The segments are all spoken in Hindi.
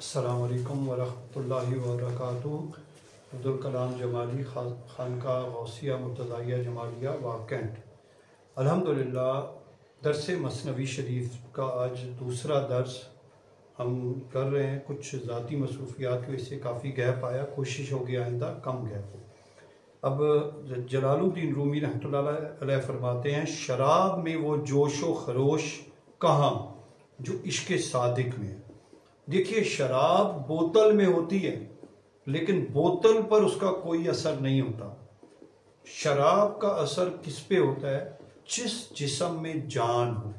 अस्सलाम वालेकुम वरहमतुल्लाहि वबरकातुहू। अब्दुल कलाम जमाली खानकाह गौसिया मुर्तज़ाइया जमालिया वाकेंट। अल्हम्दुलिल्लाह दर्स मसनवी शरीफ का आज दूसरा दर्स हम कर रहे हैं। कुछ ज़ाती मसरूफियात की वजह से काफ़ी गैप आया, कोशिश होगी आइंदा कम गैप हो। अब जलालुद्दीन रूमी रहमतुल्लाह अलैह फरमाते हैं, शराब में वो जोश व खरोश कहाँ जो इश्क़ सादिक में है। देखिए, शराब बोतल में होती है लेकिन बोतल पर उसका कोई असर नहीं होता। शराब का असर किस पे होता है? जिस जिस्म में जान हो।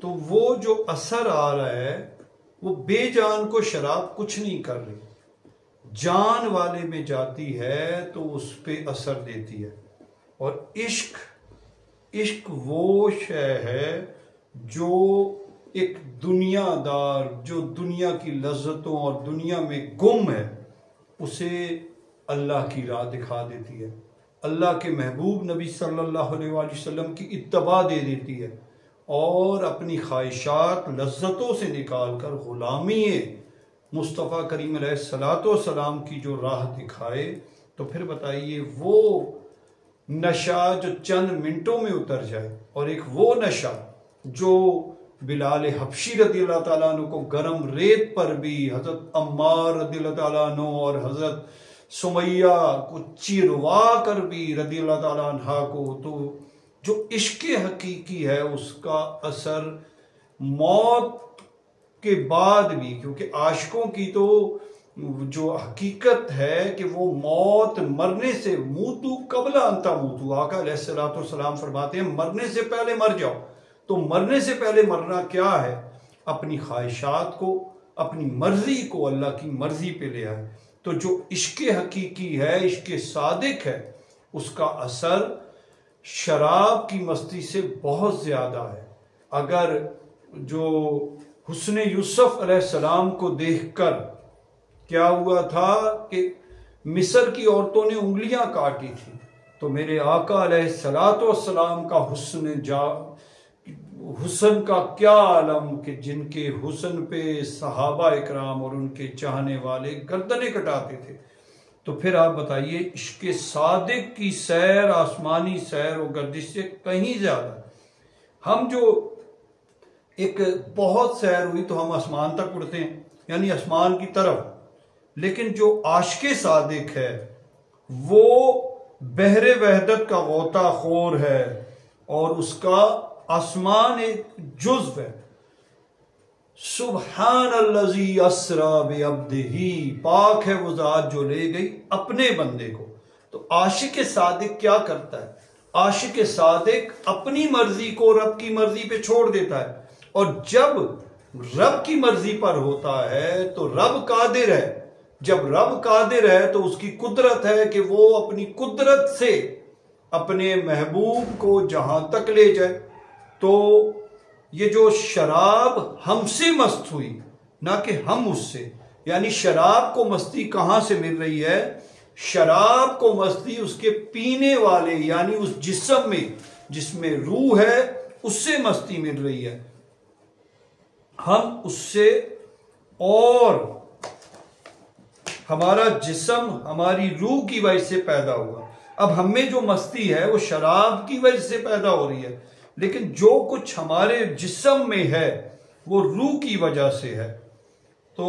तो वो जो असर आ रहा है वो बेजान को शराब कुछ नहीं कर रही, जान वाले में जाती है तो उस पे असर देती है। और इश्क वो शय है जो एक दुनियादार जो दुनिया की लज्जतों और दुनिया में गुम है उसे अल्लाह की राह दिखा देती है, अल्लाह के महबूब नबी सल्लल्लाहु अलैहि वसल्लम की इत्तबा दे देती है और अपनी ख्वाहिशात लज्जतों से निकाल कर गुलामी मुस्तफ़ा करीम अलैहिस्सलाम की जो राह दिखाए। तो फिर बताइए, वो नशा जो चंद मिनटों में उतर जाए और एक वो नशा जो बिलाल हबशी रज़ियल्लाहु ताला अन्हु को गरम रेत पर भी, हज़रत अम्मार रज़ियल्लाहु ताला अन्हु और हज़रत सुमैया को चिरवा कर भी रज़ियल्लाहु ताला अन्हा को, तो जो इश्क़ हकीकी है उसका असर मौत के बाद भी, क्योंकि आशिकों की तो जो हकीकत है कि वो मौत मरने से मूतू कबला अंता मूतू, आका अलैहिस्सलातु वस्सलाम फरमाते हैं मरने से पहले मर जाओ। तो मरने से पहले मरना क्या है? अपनी ख्वाहिशात को, अपनी मर्जी को अल्लाह की मर्जी पे ले आए। तो जो इश्क़ हकीकी है, इश्क़ सादिक है, उसका असर शराब की मस्ती से बहुत ज़्यादा है। अगर जो हुस्न यूसुफ अलैहिस्सलाम को देखकर क्या हुआ था कि मिस्र की औरतों ने उंगलियां काटी थी, तो मेरे आका अलैहिस्सलातु वस्सलाम का हुस्न का क्या आलम कि जिनके हुस्न पे सहाबा इकराम और उनके चाहने वाले गर्दनें कटाते थे। तो फिर आप बताइए, इश्क़ सादिक की सैर, आसमानी सैर और गर्दिश से कहीं ज्यादा। हम जो एक बहुत सैर हुई तो हम आसमान तक उड़ते हैं, यानी आसमान की तरफ, लेकिन जो आशिक़ सादिक है वो बहरे वहदत का गोताखोर है और उसका आसमान एक जुज़्व है। सुब्हानल्लज़ी अस्रा बिअब्दिही, पाक है वो ज़ात जो ले गई अपने बंदे को। तो आशिक़ सादिक क्या करता है? आशिक़ सादिक अपनी मर्जी को रब की मर्जी पे छोड़ देता है, और जब रब की मर्जी पर होता है तो रब कादिर है। जब रब कादिर है तो उसकी कुदरत है कि वो अपनी कुदरत से अपने महबूब को जहां तक ले जाए। तो ये जो शराब हमसे मस्त हुई, ना कि हम उससे, यानी शराब को मस्ती कहां से मिल रही है? शराब को मस्ती उसके पीने वाले यानी उस जिस्म में जिसमें रूह है उससे मस्ती मिल रही है। हम उससे, और हमारा जिस्म हमारी रूह की वजह से पैदा हुआ। अब हमें जो मस्ती है वो शराब की वजह से पैदा हो रही है, लेकिन जो कुछ हमारे जिस्म में है वो रूह की वजह से है। तो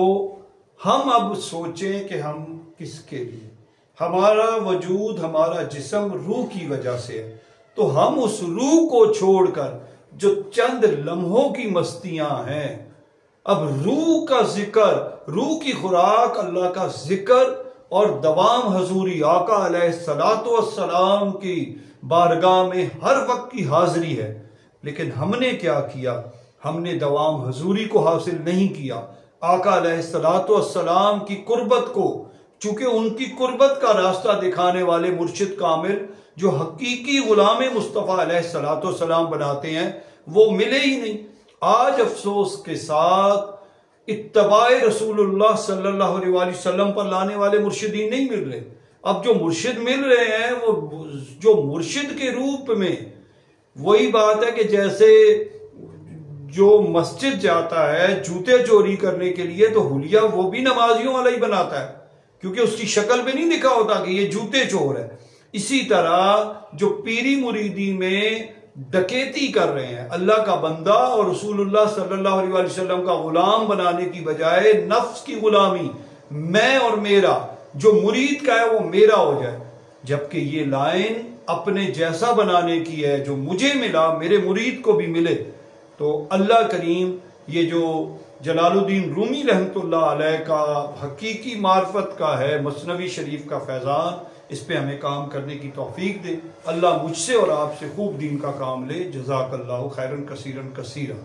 हम अब सोचें कि हम किसके लिए, हमारा वजूद, हमारा जिस्म रूह की वजह से है, तो हम उस रूह को छोड़कर जो चंद लम्हों की मस्तियां हैं, अब रूह का जिक्र, रूह की खुराक अल्लाह का जिक्र और दवाम हजूरी आका अलैहिस्सलातु वस्सलाम की बारगाह में हर वक्त की हाजिरी है। लेकिन हमने क्या किया? हमने दवाम हजूरी को हासिल नहीं किया। आका अलैहिस्सलातु वस्सलाम की कुर्बत को, चूंकि उनकी कुर्बत का रास्ता दिखाने वाले मुर्शिद कामिल जो हकीकी गुलाम मुस्तफ़ा अलैहिस्सलातु वस्सलाम बनाते हैं, वो मिले ही नहीं। आज अफसोस के साथ इत्तबाए रसूलुल्लाह सल्लल्लाहु अलैहि वसल्लम पर लाने वाले मुर्शिदीन नहीं मिल रहे। अब जो मुर्शिद मिल रहे हैं वो जो मुर्शिद के रूप में, वही बात है कि जैसे जो मस्जिद जाता है जूते चोरी करने के लिए, तो हुलिया वो भी नमाजियों वाला ही बनाता है, क्योंकि उसकी शक्ल में नहीं लिखा होता कि ये जूते चोर है। इसी तरह जो पीरी मुरीदी में डकैती कर रहे हैं, अल्लाह का बंदा और रसूलुल्लाह सल्लल्लाहु अलैहि वसल्लम का गुलाम बनाने की बजाय नफ्स की गुलामी, मैं और मेरा, जो मुरीद का है वो मेरा हो जाए, जबकि ये लाइन अपने जैसा बनाने की है, जो मुझे मिला मेरे मुरीद को भी मिले। तो अल्लाह करीम ये जो जलालुद्दीन रूमी रहमतुल्लाह अलैह का हकीकी मार्फत का है मसनवी शरीफ का फैज़ान, इस पे हमें काम करने की तौफीक दे। अल्लाह मुझसे और आपसे खूब दीन का काम ले। जज़ाकल्लाहु खैरन कसीरन कसीरा।